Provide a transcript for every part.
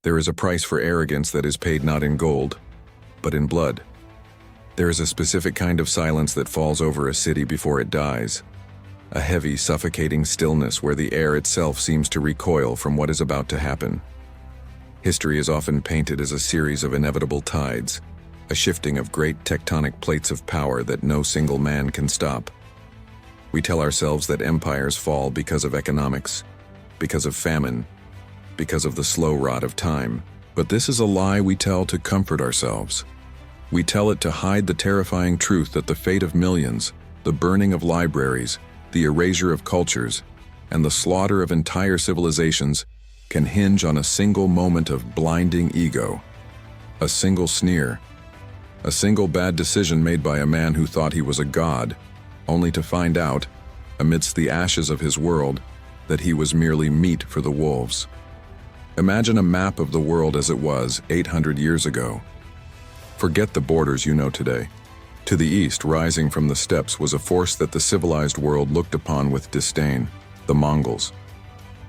There is a price for arrogance that is paid not in gold, but in blood. There is a specific kind of silence that falls over a city before it dies. A heavy, suffocating stillness where the air itself seems to recoil from what is about to happen. History is often painted as a series of inevitable tides, a shifting of great tectonic plates of power that no single man can stop. We tell ourselves that empires fall because of economics, because of famine, because of the slow rot of time. But this is a lie we tell to comfort ourselves. We tell it to hide the terrifying truth that the fate of millions, the burning of libraries, the erasure of cultures, and the slaughter of entire civilizations can hinge on a single moment of blinding ego, a single sneer, a single bad decision made by a man who thought he was a god, only to find out, amidst the ashes of his world, that he was merely meat for the wolves. Imagine a map of the world as it was 800 years ago. Forget the borders you know today. To the east, rising from the steppes, was a force that the civilized world looked upon with disdain: the Mongols.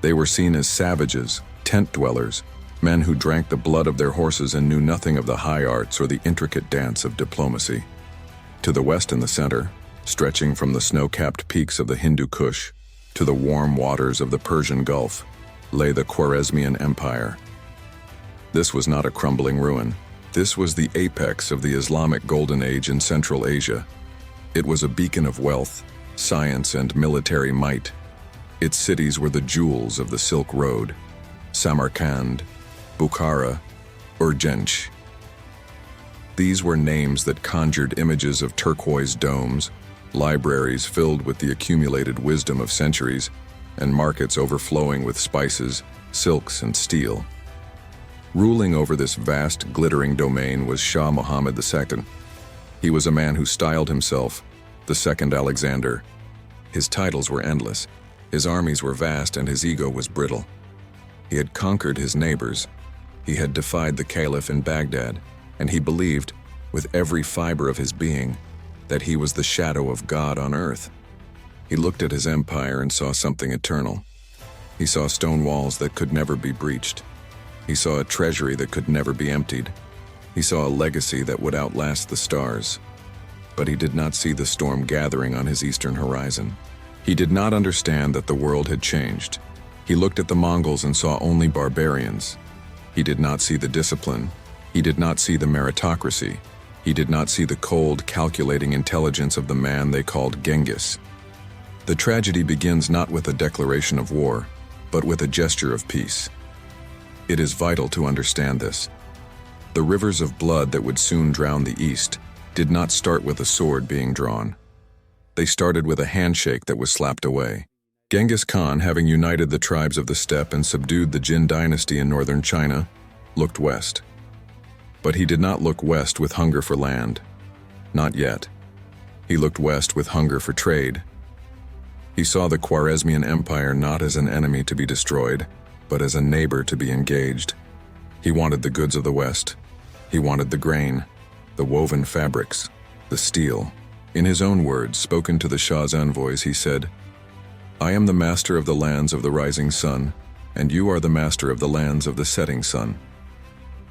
They were seen as savages, tent dwellers, men who drank the blood of their horses and knew nothing of the high arts or the intricate dance of diplomacy. To the west and the center, stretching from the snow-capped peaks of the Hindu Kush to the warm waters of the Persian Gulf, lay the Khwarezmian Empire. This was not a crumbling ruin. This was the apex of the Islamic Golden Age in Central Asia. It was a beacon of wealth, science, and military might. Its cities were the jewels of the Silk Road: Samarkand, Bukhara, Urgench. These were names that conjured images of turquoise domes, libraries filled with the accumulated wisdom of centuries, and markets overflowing with spices, silks, and steel. Ruling over this vast, glittering domain was Shah Muhammad II. He was a man who styled himself the Second Alexander. His titles were endless, his armies were vast, and his ego was brittle. He had conquered his neighbors, he had defied the caliph in Baghdad, and he believed, with every fiber of his being, that he was the shadow of God on earth. He looked at his empire and saw something eternal. He saw stone walls that could never be breached. He saw a treasury that could never be emptied. He saw a legacy that would outlast the stars. But he did not see the storm gathering on his eastern horizon. He did not understand that the world had changed. He looked at the Mongols and saw only barbarians. He did not see the discipline. He did not see the meritocracy. He did not see the cold, calculating intelligence of the man they called Genghis. The tragedy begins not with a declaration of war, but with a gesture of peace. It is vital to understand this. The rivers of blood that would soon drown the East did not start with a sword being drawn. They started with a handshake that was slapped away. Genghis Khan, having united the tribes of the steppe and subdued the Jin dynasty in northern China, looked west. But he did not look west with hunger for land. Not yet. He looked west with hunger for trade. He saw the Khwarezmian Empire not as an enemy to be destroyed, but as a neighbor to be engaged. He wanted the goods of the West. He wanted the grain, the woven fabrics, the steel. In his own words, spoken to the Shah's envoys, he said, "I am the master of the lands of the rising sun, and you are the master of the lands of the setting sun.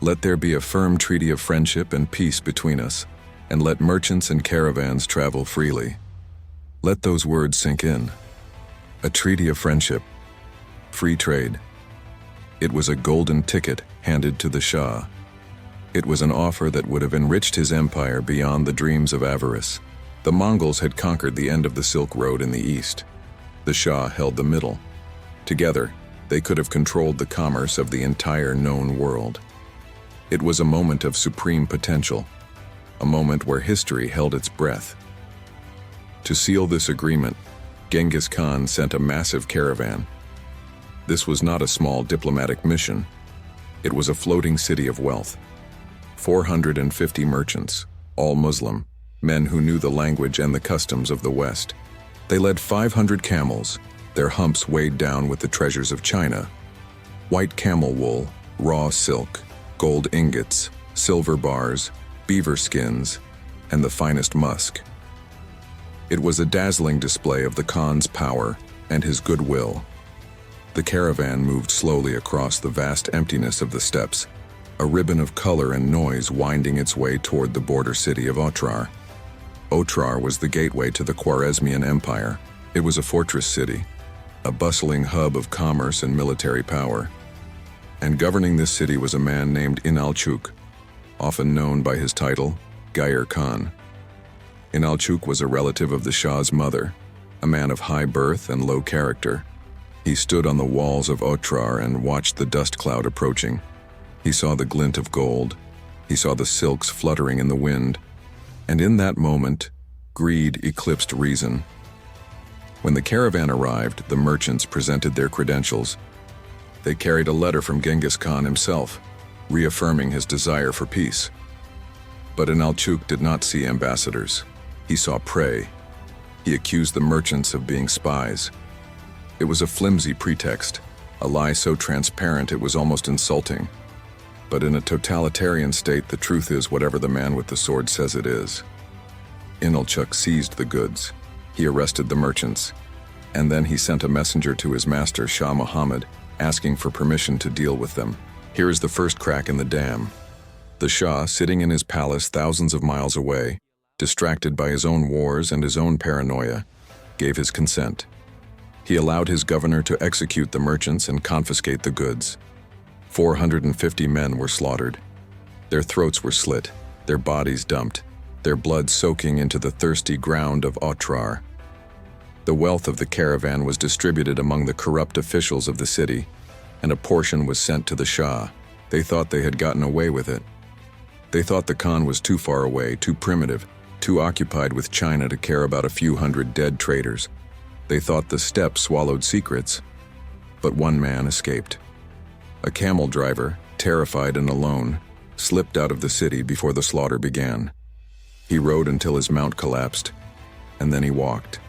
Let there be a firm treaty of friendship and peace between us, and let merchants and caravans travel freely." Let those words sink in. A treaty of friendship, free trade. It was a golden ticket handed to the Shah. It was an offer that would have enriched his empire beyond the dreams of avarice. The Mongols had conquered the end of the Silk Road in the east. The Shah held the middle. Together, they could have controlled the commerce of the entire known world. It was a moment of supreme potential, a moment where history held its breath. To seal this agreement, Genghis Khan sent a massive caravan. This was not a small diplomatic mission. It was a floating city of wealth. 450 merchants, all Muslim, men who knew the language and the customs of the West. They led 500 camels, their humps weighed down with the treasures of China: white camel wool, raw silk, gold ingots, silver bars, beaver skins, and the finest musk. It was a dazzling display of the Khan's power and his goodwill. The caravan moved slowly across the vast emptiness of the steppes, a ribbon of color and noise winding its way toward the border city of Otrar. Otrar was the gateway to the Khwarezmian Empire. It was a fortress city, a bustling hub of commerce and military power. And governing this city was a man named Inalchuk, often known by his title, Gayer Khan. Inalchuk was a relative of the Shah's mother, a man of high birth and low character. He stood on the walls of Otrar and watched the dust cloud approaching. He saw the glint of gold. He saw the silks fluttering in the wind. And in that moment, greed eclipsed reason. When the caravan arrived, the merchants presented their credentials. They carried a letter from Genghis Khan himself, reaffirming his desire for peace. But Inalchuk did not see ambassadors. He saw prey. He accused the merchants of being spies. It was a flimsy pretext, a lie so transparent it was almost insulting. But in a totalitarian state, the truth is whatever the man with the sword says it is. Inalchuk seized the goods. He arrested the merchants. And then he sent a messenger to his master, Shah Muhammad, asking for permission to deal with them. Here is the first crack in the dam. The Shah, sitting in his palace thousands of miles away, distracted by his own wars and his own paranoia, gave his consent. He allowed his governor to execute the merchants and confiscate the goods. 450 men were slaughtered. Their throats were slit, their bodies dumped, their blood soaking into the thirsty ground of Otrar. The wealth of the caravan was distributed among the corrupt officials of the city, and a portion was sent to the Shah. They thought they had gotten away with it. They thought the Khan was too far away, too primitive, too occupied with China to care about a few hundred dead traitors. They thought the steppe swallowed secrets. But one man escaped. A camel driver, terrified and alone, slipped out of the city before the slaughter began. He rode until his mount collapsed, and then he walked.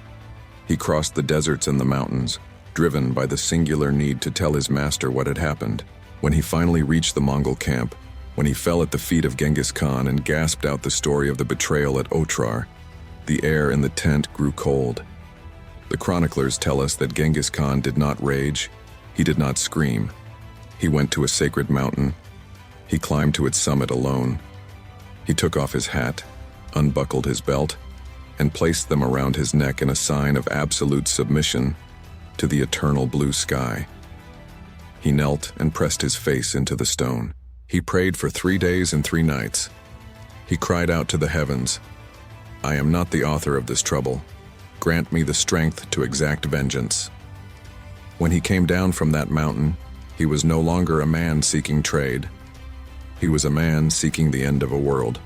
He crossed the deserts and the mountains, driven by the singular need to tell his master what had happened. When he finally reached the Mongol camp, when he fell at the feet of Genghis Khan and gasped out the story of the betrayal at Otrar, the air in the tent grew cold. The chroniclers tell us that Genghis Khan did not rage, he did not scream. He went to a sacred mountain. He climbed to its summit alone. He took off his hat, unbuckled his belt, and placed them around his neck in a sign of absolute submission to the eternal blue sky. He knelt and pressed his face into the stone. He prayed for 3 days and 3 nights. He cried out to the heavens, "I am not the author of this trouble. Grant me the strength to exact vengeance." When he came down from that mountain, he was no longer a man seeking trade. He was a man seeking the end of a world.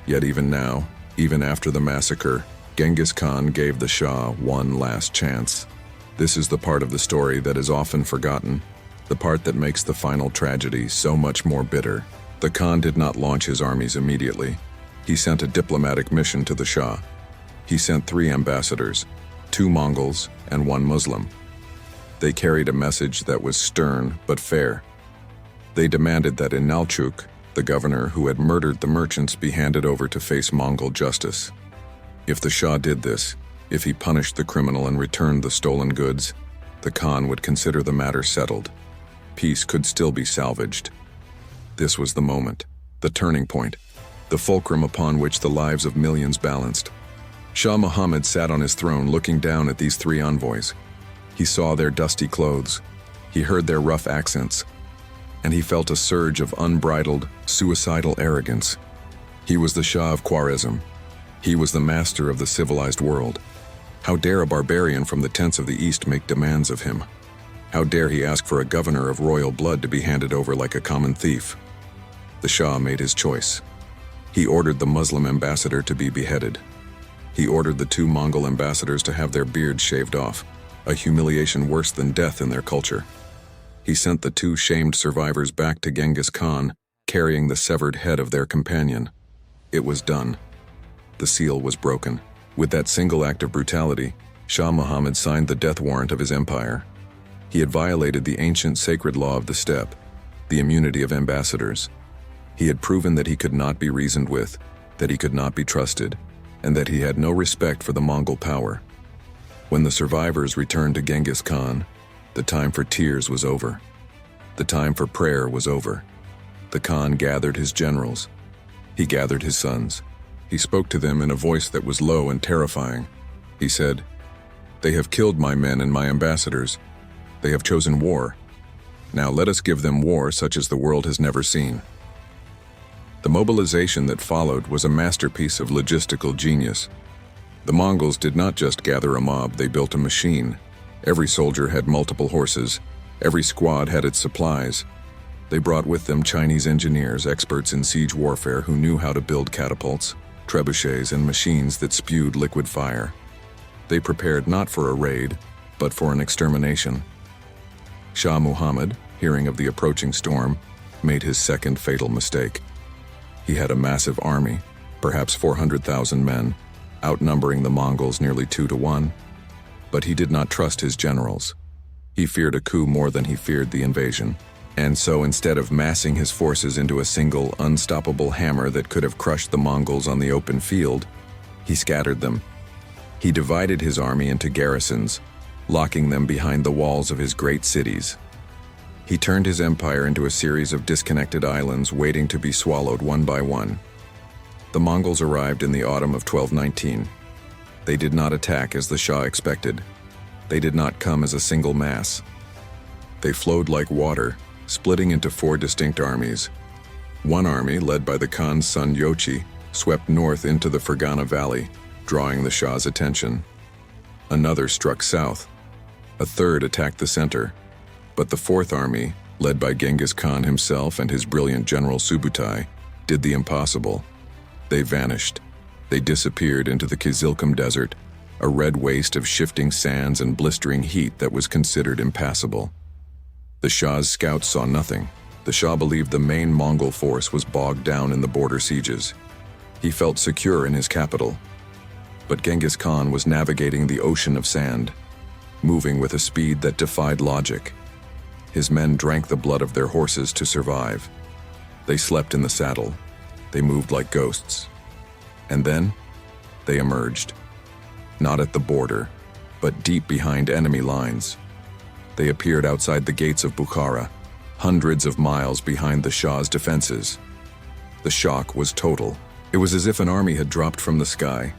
Yet even now, even after the massacre, Genghis Khan gave the Shah one last chance. This is the part of the story that is often forgotten, the part that makes the final tragedy so much more bitter. The Khan did not launch his armies immediately. He sent a diplomatic mission to the Shah. He sent 3 ambassadors, 2 Mongols and 1 Muslim. They carried a message that was stern but fair. They demanded that Inalchuk, the governor who had murdered the merchants, be handed over to face Mongol justice. If the Shah did this, if he punished the criminal and returned the stolen goods, the Khan would consider the matter settled. Peace could still be salvaged. This was the moment, the turning point, the fulcrum upon which the lives of millions balanced. Shah Muhammad sat on his throne looking down at these 3 envoys. He saw their dusty clothes, he heard their rough accents, and he felt a surge of unbridled, suicidal arrogance. He was the Shah of Khwarezm. He was the master of the civilized world. How dare a barbarian from the tents of the East make demands of him? How dare he ask for a governor of royal blood to be handed over like a common thief? The Shah made his choice. He ordered the Muslim ambassador to be beheaded. He ordered the 2 Mongol ambassadors to have their beards shaved off, a humiliation worse than death in their culture. He sent the 2 shamed survivors back to Genghis Khan, carrying the severed head of their companion. It was done. The seal was broken. With that single act of brutality, Shah Muhammad signed the death warrant of his empire. He had violated the ancient sacred law of the steppe, the immunity of ambassadors. He had proven that he could not be reasoned with, that he could not be trusted, and that he had no respect for the Mongol power. When the survivors returned to Genghis Khan, The time for tears was over. The time for prayer was over. The Khan gathered his generals. He gathered his sons. He spoke to them in a voice that was low and terrifying. He said, "They have killed my men and my ambassadors. They have chosen war. Now let us give them war such as the world has never seen." The mobilization that followed was a masterpiece of logistical genius. The Mongols did not just gather a mob, they built a machine. Every soldier had multiple horses. Every squad had its supplies. They brought with them Chinese engineers, experts in siege warfare who knew how to build catapults, trebuchets, and machines that spewed liquid fire. They prepared not for a raid, but for an extermination. Shah Muhammad, hearing of the approaching storm, made his second fatal mistake. He had a massive army, perhaps 400,000 men, outnumbering the Mongols nearly 2-1, but he did not trust his generals. He feared a coup more than he feared the invasion, and so instead of massing his forces into a single, unstoppable hammer that could have crushed the Mongols on the open field, he scattered them. He divided his army into garrisons, locking them behind the walls of his great cities. He turned his empire into a series of disconnected islands waiting to be swallowed one by one. The Mongols arrived in the autumn of 1219. They did not attack as the Shah expected. They did not come as a single mass. They flowed like water, splitting into 4 distinct armies. One army, led by the Khan's son Yochi, swept north into the Fergana Valley, drawing the Shah's attention. Another struck south. A third attacked the center. But the 4th army, led by Genghis Khan himself and his brilliant general Subutai, did the impossible. They vanished. They disappeared into the Kizilkum Desert, a red waste of shifting sands and blistering heat that was considered impassable. The Shah's scouts saw nothing. The Shah believed the main Mongol force was bogged down in the border sieges. He felt secure in his capital. But Genghis Khan was navigating the ocean of sand, moving with a speed that defied logic. His men drank the blood of their horses to survive. They slept in the saddle. They moved like ghosts. And then, they emerged. Not at the border, but deep behind enemy lines. They appeared outside the gates of Bukhara, hundreds of miles behind the Shah's defenses. The shock was total. It was as if an army had dropped from the sky.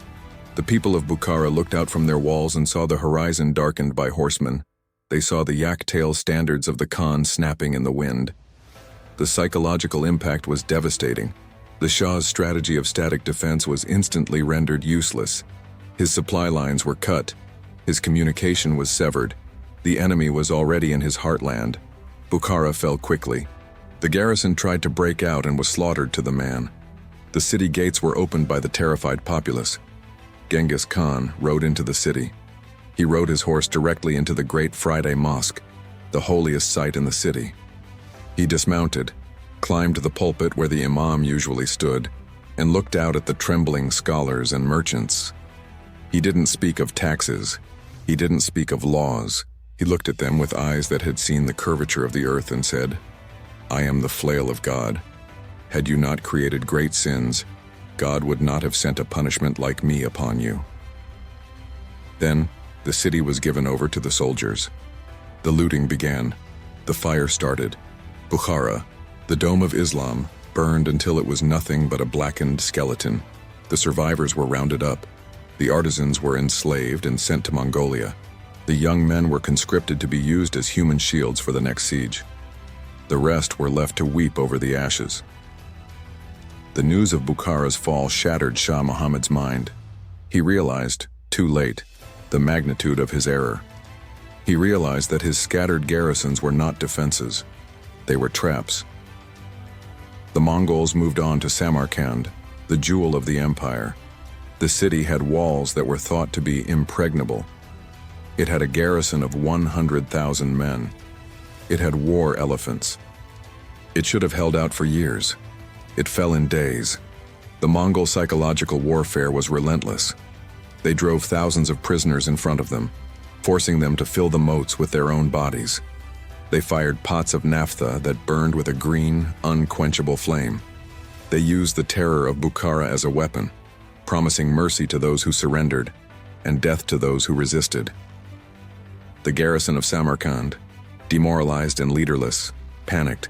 The people of Bukhara looked out from their walls and saw the horizon darkened by horsemen. They saw the yak-tail standards of the Khan snapping in the wind. The psychological impact was devastating. The Shah's strategy of static defense was instantly rendered useless. His supply lines were cut. His communication was severed. The enemy was already in his heartland. Bukhara fell quickly. The garrison tried to break out and was slaughtered to the man. The city gates were opened by the terrified populace. Genghis Khan rode into the city. He rode his horse directly into the Great Friday Mosque, the holiest site in the city. He dismounted, climbed the pulpit where the imam usually stood, and looked out at the trembling scholars and merchants. He didn't speak of taxes. He didn't speak of laws. He looked at them with eyes that had seen the curvature of the earth and said, "I am the flail of God. Had you not created great sins, God would not have sent a punishment like me upon you." Then, the city was given over to the soldiers. The looting began. The fire started. Bukhara, the dome of Islam, burned until it was nothing but a blackened skeleton. The survivors were rounded up. The artisans were enslaved and sent to Mongolia. The young men were conscripted to be used as human shields for the next siege. The rest were left to weep over the ashes. The news of Bukhara's fall shattered Shah Muhammad's mind. He realized, too late, the magnitude of his error. He realized that his scattered garrisons were not defenses. They were traps. The Mongols moved on to Samarkand, the jewel of the empire. The city had walls that were thought to be impregnable. It had a garrison of 100,000 men. It had war elephants. It should have held out for years. It fell in days. The Mongol psychological warfare was relentless. They drove thousands of prisoners in front of them, forcing them to fill the moats with their own bodies. They fired pots of naphtha that burned with a green, unquenchable flame. They used the terror of Bukhara as a weapon, promising mercy to those who surrendered and death to those who resisted. The garrison of Samarkand, Demoralized and leaderless, panicked,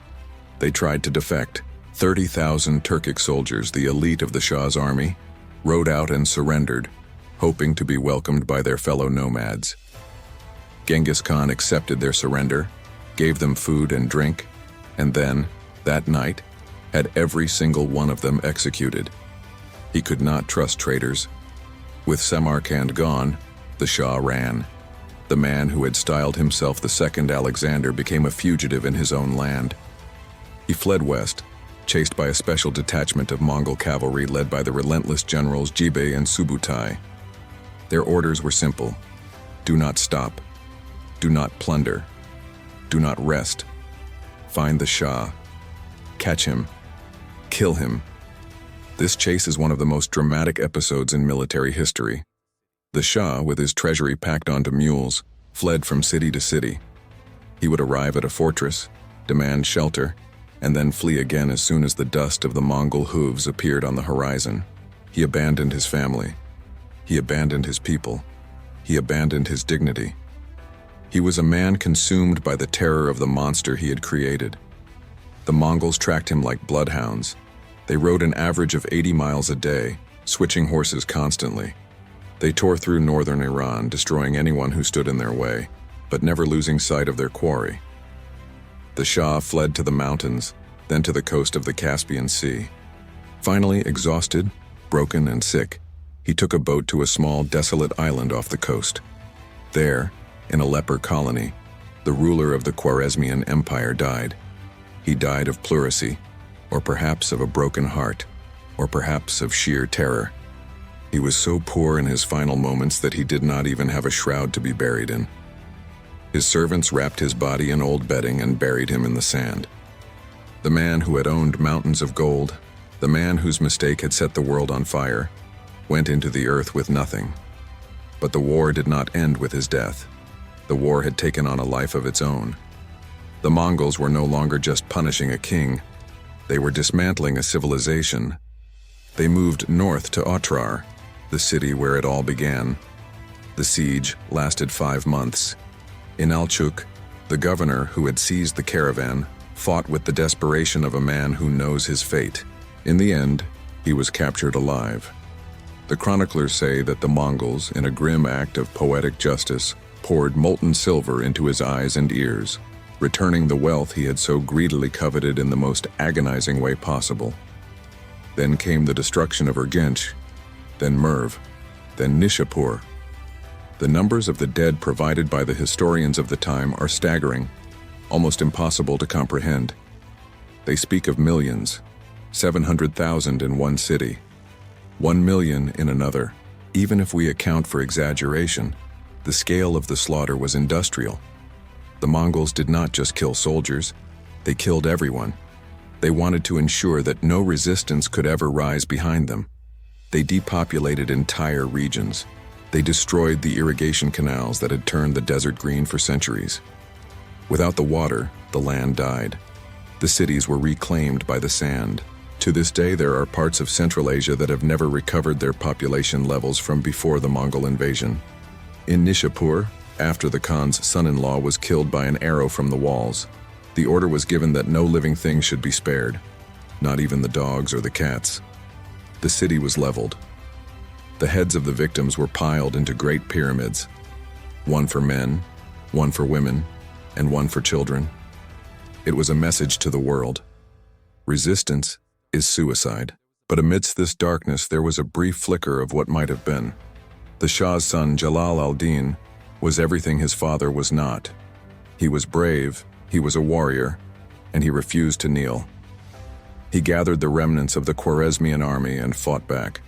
they tried to defect. 30,000 Turkic soldiers, the elite of the Shah's army, rode out and surrendered, hoping to be welcomed by their fellow nomads. Genghis Khan accepted their surrender, gave them food and drink, and then, that night, had every single one of them executed. He could not trust traitors. With Samarkand gone, the Shah ran. The man who had styled himself the Second Alexander became a fugitive in his own land. He fled west, chased by a special detachment of Mongol cavalry led by the relentless generals Jibei and Subutai. Their orders were simple: do not stop, do not plunder, do not rest. Find the Shah, catch him, kill him. This chase is one of the most dramatic episodes in military history. The Shah, with his treasury packed onto mules, fled from city to city. He would arrive at a fortress, demand shelter, and then flee again as soon as the dust of the Mongol hooves appeared on the horizon. He abandoned his family. He abandoned his people. He abandoned his dignity. He was a man consumed by the terror of the monster he had created. The Mongols tracked him like bloodhounds. They rode an average of 80 miles a day, switching horses constantly. They tore through northern Iran, destroying anyone who stood in their way, but never losing sight of their quarry. The Shah fled to the mountains, then to the coast of the Caspian Sea. Finally, exhausted, broken, and sick, he took a boat to a small, desolate island off the coast. There, in a leper colony, the ruler of the Khwarezmian Empire died. He died of pleurisy, or perhaps of a broken heart, or perhaps of sheer terror. He was so poor in his final moments that he did not even have a shroud to be buried in. His servants wrapped his body in old bedding and buried him in the sand. The man who had owned mountains of gold, the man whose mistake had set the world on fire, went into the earth with nothing. But the war did not end with his death. The war had taken on a life of its own. The Mongols were no longer just punishing a king. They were dismantling a civilization. They moved north to Otrar, the city where it all began. The siege lasted 5 months. In Alchuk, the governor who had seized the caravan fought with the desperation of a man who knows his fate. In the end, he was captured alive. The chroniclers say that the Mongols, in a grim act of poetic justice, poured molten silver into his eyes and ears, returning the wealth he had so greedily coveted in the most agonizing way possible. Then came the destruction of Arrogance, then Merv, then Nishapur. The numbers of the dead provided by the historians of the time are staggering, almost impossible to comprehend. They speak of millions, 700,000 in one city, 1 million in another. Even if we account for exaggeration, the scale of the slaughter was industrial. The Mongols did not just kill soldiers, they killed everyone. They wanted to ensure that no resistance could ever rise behind them. They depopulated entire regions. They destroyed the irrigation canals that had turned the desert green for centuries. Without the water, the land died. The cities were reclaimed by the sand. To this day, there are parts of Central Asia that have never recovered their population levels from before the Mongol invasion. In Nishapur, after the Khan's son-in-law was killed by an arrow from the walls, the order was given that no living thing should be spared, not even the dogs or the cats. The city was leveled. The heads of the victims were piled into great pyramids, one for men, one for women, and one for children. It was a message to the world. Resistance is suicide. But amidst this darkness, there was a brief flicker of what might have been. The Shah's son, Jalal al-Din, was everything his father was not. He was brave, he was a warrior, and he refused to kneel. He gathered the remnants of the Khwarezmian army and fought back.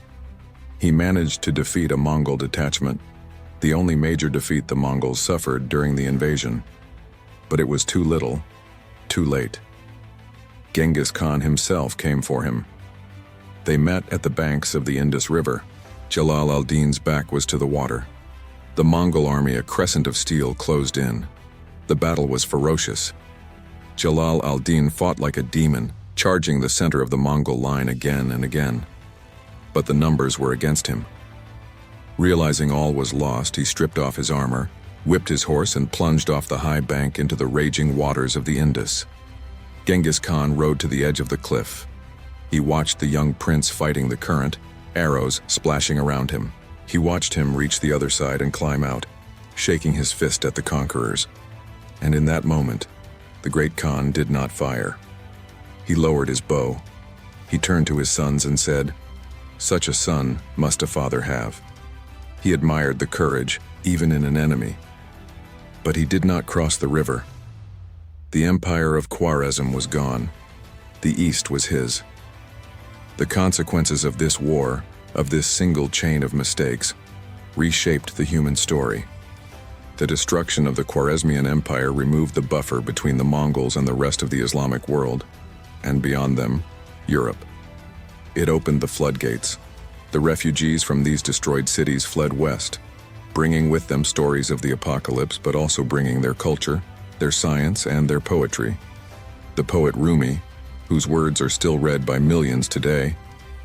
He managed to defeat a Mongol detachment, the only major defeat the Mongols suffered during the invasion. But it was too little, too late. Genghis Khan himself came for him. They met at the banks of the Indus River. Jalal al-Din's back was to the water. The Mongol army, a crescent of steel, closed in. The battle was ferocious. Jalal al-Din fought like a demon, charging the center of the Mongol line again and again. But the numbers were against him. Realizing all was lost, he stripped off his armor, whipped his horse and plunged off the high bank into the raging waters of the Indus. Genghis Khan rode to the edge of the cliff. He watched the young prince fighting the current, arrows splashing around him. He watched him reach the other side and climb out, shaking his fist at the conquerors. And in that moment, the great Khan did not fire. He lowered his bow. He turned to his sons and said, "Such a son must a father have." He admired the courage, even in an enemy. But he did not cross the river. The empire of Khwarezm was gone. The East was his. The consequences of this war, of this single chain of mistakes, reshaped the human story. The destruction of the Khwarezmian Empire removed the buffer between the Mongols and the rest of the Islamic world, and beyond them, Europe. It opened the floodgates. The refugees from these destroyed cities fled west, bringing with them stories of the apocalypse, but also bringing their culture, their science, and their poetry. The poet Rumi, whose words are still read by millions today,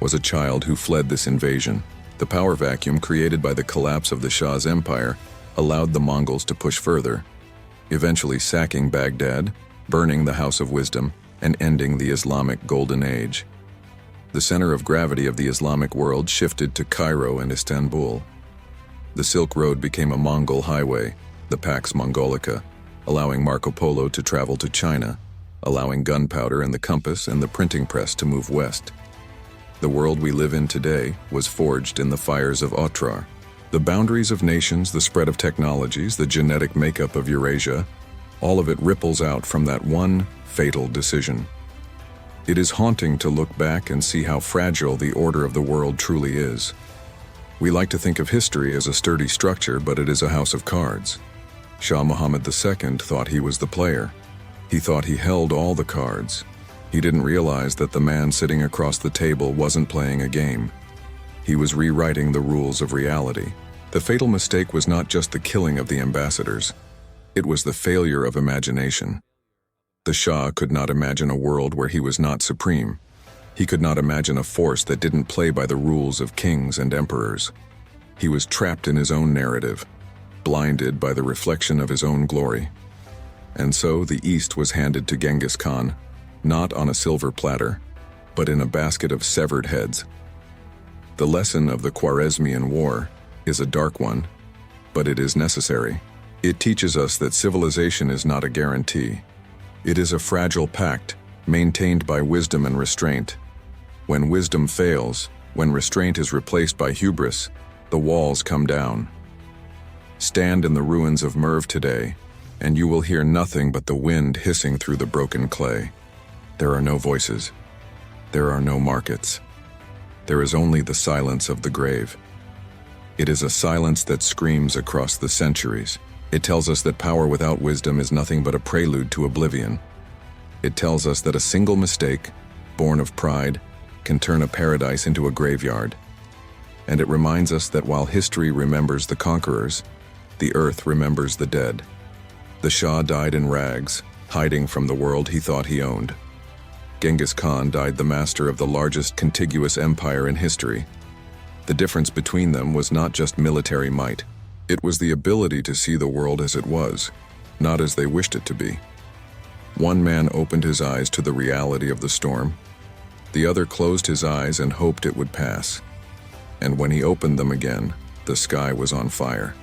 was a child who fled this invasion. The power vacuum created by the collapse of the Shah's empire allowed the Mongols to push further, eventually sacking Baghdad, burning the House of Wisdom, and ending the Islamic Golden Age. The center of gravity of the Islamic world shifted to Cairo and Istanbul. The Silk Road became a Mongol highway, the Pax Mongolica, allowing Marco Polo to travel to China, allowing gunpowder and the compass and the printing press to move west. The world we live in today was forged in the fires of Otrar. The boundaries of nations, the spread of technologies, the genetic makeup of Eurasia, all of it ripples out from that one fatal decision. It is haunting to look back and see how fragile the order of the world truly is. We like to think of history as a sturdy structure, but it is a house of cards. Shah Muhammad II thought he was the player. He thought he held all the cards. He didn't realize that the man sitting across the table wasn't playing a game. He was rewriting the rules of reality. The fatal mistake was not just the killing of the ambassadors. It was the failure of imagination. The Shah could not imagine a world where he was not supreme. He could not imagine a force that didn't play by the rules of kings and emperors. He was trapped in his own narrative, blinded by the reflection of his own glory. And so the East was handed to Genghis Khan, not on a silver platter, but in a basket of severed heads. The lesson of the Khwarezmian War is a dark one, but it is necessary. It teaches us that civilization is not a guarantee. It is a fragile pact, maintained by wisdom and restraint. When wisdom fails, when restraint is replaced by hubris, the walls come down. Stand in the ruins of Merv today, and you will hear nothing but the wind hissing through the broken clay. There are no voices. There are no markets. There is only the silence of the grave. It is a silence that screams across the centuries. It tells us that power without wisdom is nothing but a prelude to oblivion. It tells us that a single mistake, born of pride, can turn a paradise into a graveyard. And it reminds us that while history remembers the conquerors, the earth remembers the dead. The Shah died in rags, hiding from the world he thought he owned. Genghis Khan died the master of the largest contiguous empire in history. The difference between them was not just military might. It was the ability to see the world as it was, not as they wished it to be. One man opened his eyes to the reality of the storm. The other closed his eyes and hoped it would pass. And when he opened them again, the sky was on fire.